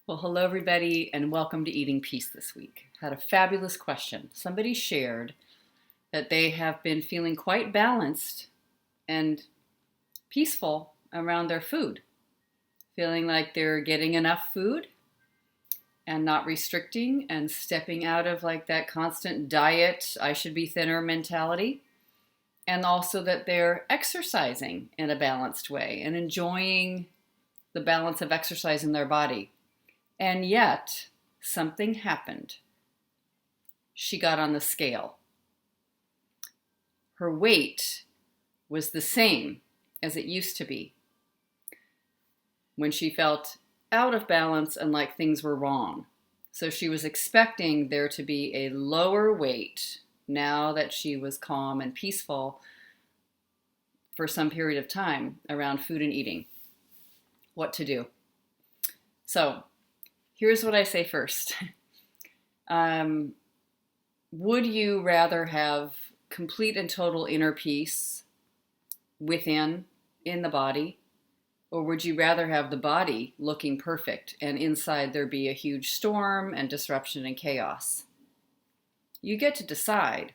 Well, hello, everybody, and welcome to Eating Peace this week. Had a fabulous question. Somebody shared that they have been feeling quite balanced and peaceful around their food, feeling like they're getting enough food and not restricting and stepping out of like that constant diet, I should be thinner mentality, and also that they're exercising in a balanced way and enjoying the balance of exercise in their body. And yet, something happened. She got on the scale. Her weight was the same as it used to be when she felt out of balance and like things were wrong. So she was expecting there to be a lower weight now that she was calm and peaceful for some period of time around food and eating. What to do? So, here's what I say first. Would you rather have complete and total inner peace within, in the body, or would you rather have the body looking perfect and inside there be a huge storm and disruption and chaos? You get to decide.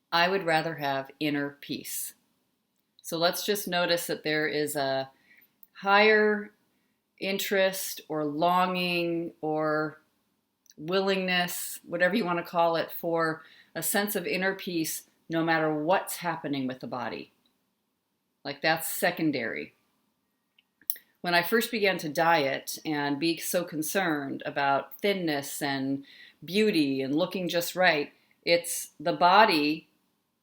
I would rather have inner peace. So let's just notice that there is a higher interest or longing or willingness, whatever you want to call it, for a sense of inner peace no matter what's happening with the body. Like that's secondary. When I first began to diet and be so concerned about thinness and beauty and looking just right, it's the body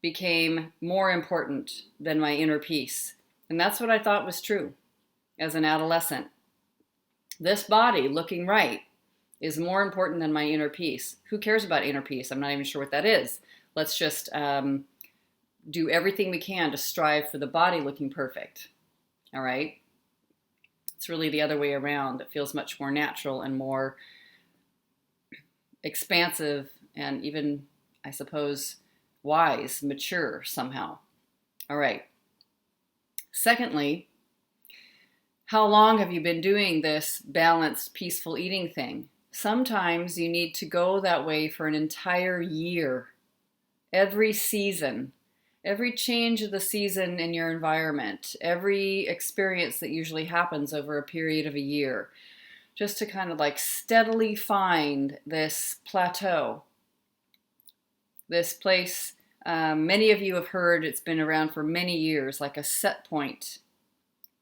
became more important than my inner peace. And that's what I thought was true as an adolescent. This body looking right is more important than my inner peace. Who cares about inner peace? I'm not even sure what that is. Let's just do everything we can to strive for the body looking perfect. All right? It's really the other way around. It feels much more natural and more expansive and even, I suppose, wise, mature somehow. All right. Secondly, how long have you been doing this balanced, peaceful eating thing? Sometimes you need to go that way for an entire year. Every season, every change of the season in your environment, every experience that usually happens over a period of a year, just to kind of like steadily find this plateau, this place. Many of you have heard it's been around for many years, like a set point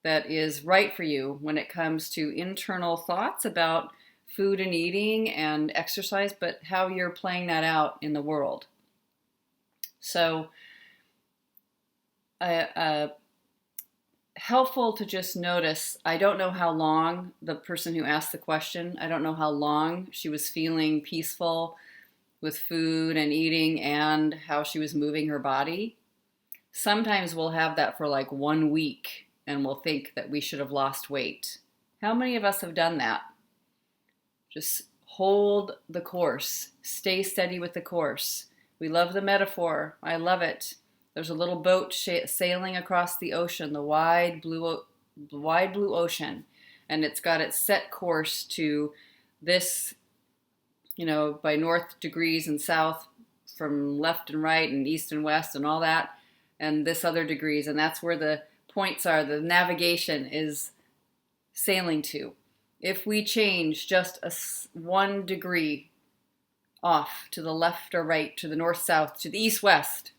that is right for you when it comes to internal thoughts about food and eating and exercise, but how you're playing that out in the world. So, helpful to just notice, I don't know how long the person who asked the question, I don't know how long she was feeling peaceful with food and eating and how she was moving her body. Sometimes we'll have that for like 1 week and we'll think that we should have lost weight. How many of us have done that? Just hold the course. Stay steady with the course. We love the metaphor. I love it. There's a little boat sailing across the ocean, the wide blue ocean, and it's got its set course to this, by north degrees and south from left and right and east and west and all that, and this other degrees, and that's where the points are, the navigation is sailing to. If we change just 1 degree off to the left or right, to the north-south, to the east-west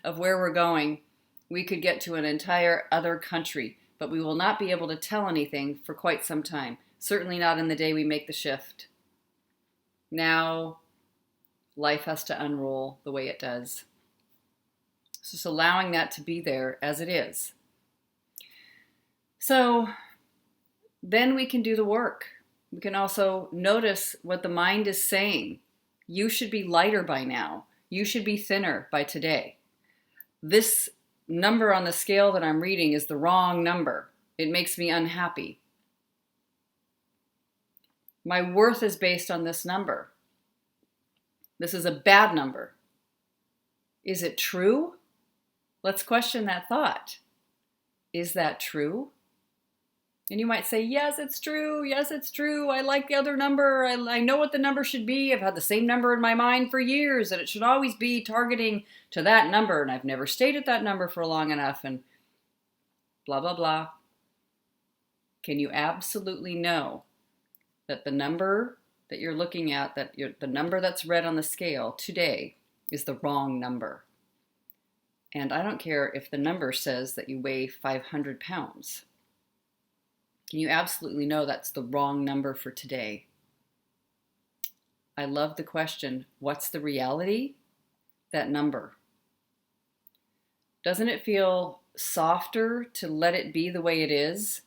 of where we're going, we could get to an entire other country, but we will not be able to tell anything for quite some time. Certainly not in the day we make the shift. Now, life has to unroll the way it does. So just allowing that to be there as it is. So then we can do the work. We can also notice what the mind is saying. You should be lighter by now. You should be thinner by today. This number on the scale that I'm reading is the wrong number. It makes me unhappy. My worth is based on this number. This is a bad number. Is it true? Let's question that thought. Is that true? And you might say, yes, it's true. Yes, it's true. I like the other number. I know what the number should be. I've had the same number in my mind for years, and it should always be targeting to that number. And I've never stayed at that number for long enough, and blah, blah, blah. Can you absolutely know that the number that you're looking at, the number that's read on the scale today, is the wrong number? And I don't care if the number says that you weigh 500 pounds. Can you absolutely know that's the wrong number for today? I love the question, what's the reality? That number. Doesn't it feel softer to let it be the way it is?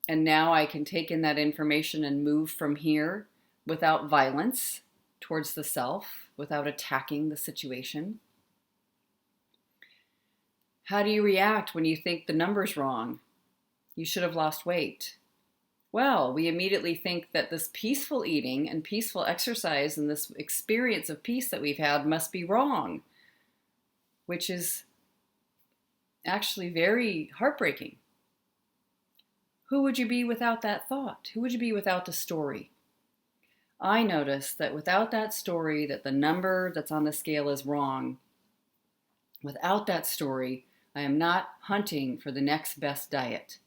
And now I can take in that information and move from here without violence towards the self, without attacking the situation. How do you react when you think the number's wrong? You should have lost weight. Well, we immediately think that this peaceful eating and peaceful exercise and this experience of peace that we've had must be wrong, which is actually very heartbreaking. Who would you be without that thought? Who would you be without the story? I notice that without that story, that the number that's on the scale is wrong, without that story, I am not hunting for the next best diet.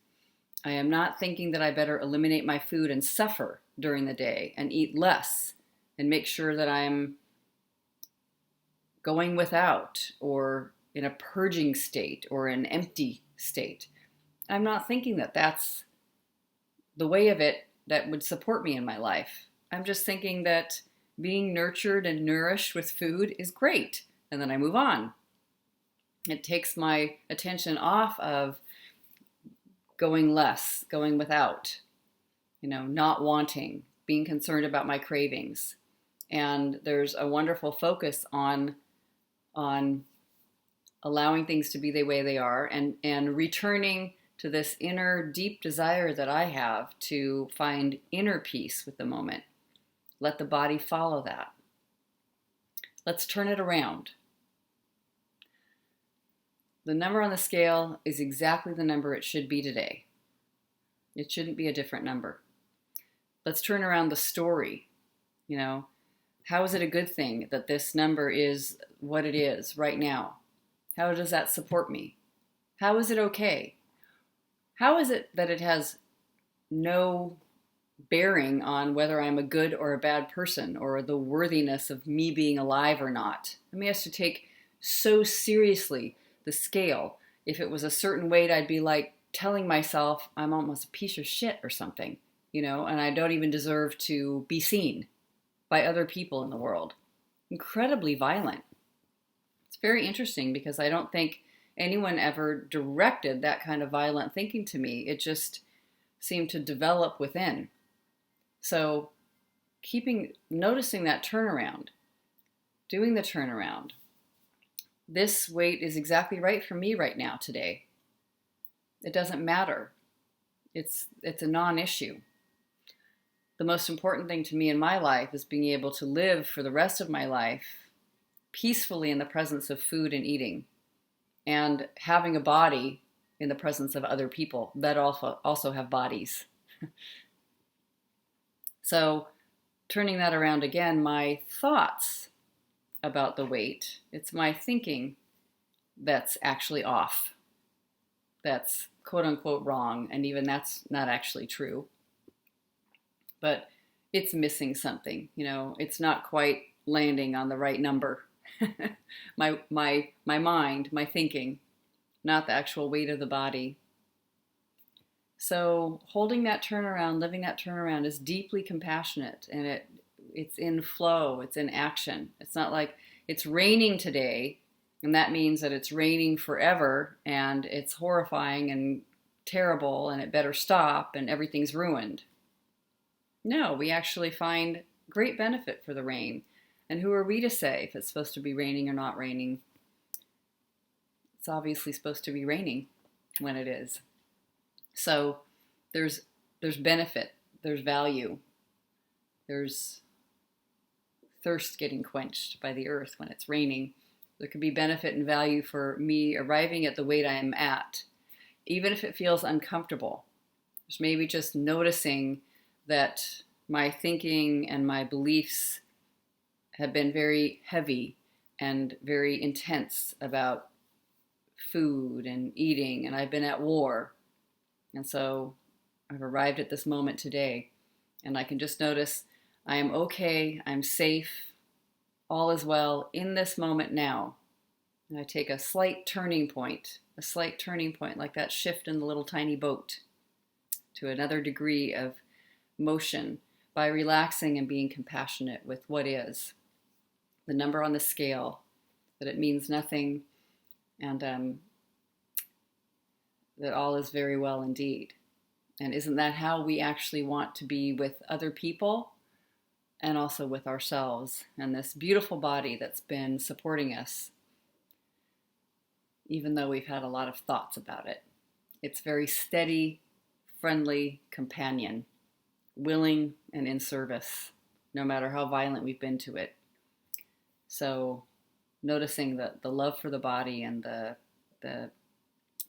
I am not thinking that I better eliminate my food and suffer during the day and eat less and make sure that I'm going without or in a purging state or an empty state. I'm not thinking that that's the way of it that would support me in my life. I'm just thinking that being nurtured and nourished with food is great, and then I move on. It takes my attention off of going less, going without, not wanting, being concerned about my cravings. And there's a wonderful focus on allowing things to be the way they are and returning to this inner deep desire that I have to find inner peace with the moment. Let the body follow that. Let's turn it around. The number on the scale is exactly the number it should be today. It shouldn't be a different number. Let's turn around the story. How is it a good thing that this number is what it is right now? How does that support me? How is it okay? How is it that it has no bearing on whether I'm a good or a bad person or the worthiness of me being alive or not? I mean, I have to take so seriously the scale. If it was a certain weight, I'd be like telling myself I'm almost a piece of shit or something, and I don't even deserve to be seen by other people in the world. Incredibly violent. It's very interesting because I don't think anyone ever directed that kind of violent thinking to me. It just seemed to develop within. So noticing that turnaround, doing the turnaround. This weight is exactly right for me right now today. It doesn't matter. It's a non-issue. The most important thing to me in my life is being able to live for the rest of my life peacefully in the presence of food and eating, and having a body in the presence of other people that also have bodies. So turning that around again, my thoughts about the weight, it's my thinking that's actually off. That's quote unquote wrong, and even that's not actually true. But it's missing something, it's not quite landing on the right number. my mind, my thinking, not the actual weight of the body. So holding that turnaround, living that turnaround is deeply compassionate, and it's in flow, it's in action. It's not like it's raining today, and that means that it's raining forever, and it's horrifying and terrible, and it better stop, and everything's ruined. No, we actually find great benefit for the rain. And who are we to say if it's supposed to be raining or not raining? It's obviously supposed to be raining when it is. So there's benefit, there's value, there's thirst getting quenched by the earth when it's raining. There could be benefit and value for me arriving at the weight I am at, even if it feels uncomfortable. There's maybe just noticing that my thinking and my beliefs have been very heavy and very intense about food and eating, and I've been at war. And so I've arrived at this moment today, and I can just notice I am okay, I'm safe, all is well in this moment now. And I take a slight turning point, like that shift in the little tiny boat to another degree of motion by relaxing and being compassionate with what is. The number on the scale, that it means nothing, and that all is very well indeed. And isn't that how we actually want to be with other people and also with ourselves and this beautiful body that's been supporting us, even though we've had a lot of thoughts about it? It's very steady, friendly companion, willing and in service, no matter how violent we've been to it. So noticing the love for the body and the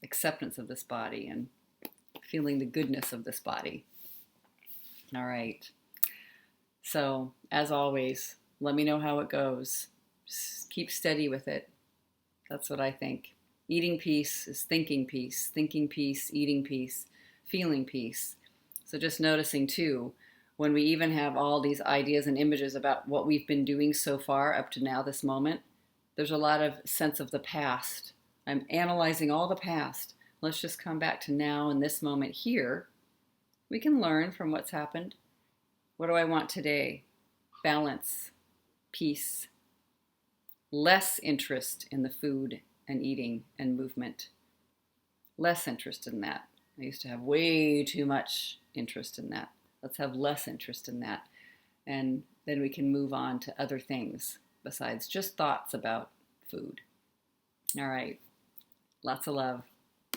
acceptance of this body and feeling the goodness of this body. All right. So as always, let me know how it goes. Just keep steady with it. That's what I think. Eating peace is thinking peace, eating peace, feeling peace. So just noticing too, when we even have all these ideas and images about what we've been doing so far up to now, this moment, there's a lot of sense of the past. I'm analyzing all the past. Let's just come back to now in this moment here. We can learn from what's happened. What do I want today? Balance, peace, less interest in the food and eating and movement. Less interest in that. I used to have way too much interest in that. Let's have less interest in that. And then we can move on to other things besides just thoughts about food. All right. Lots of love.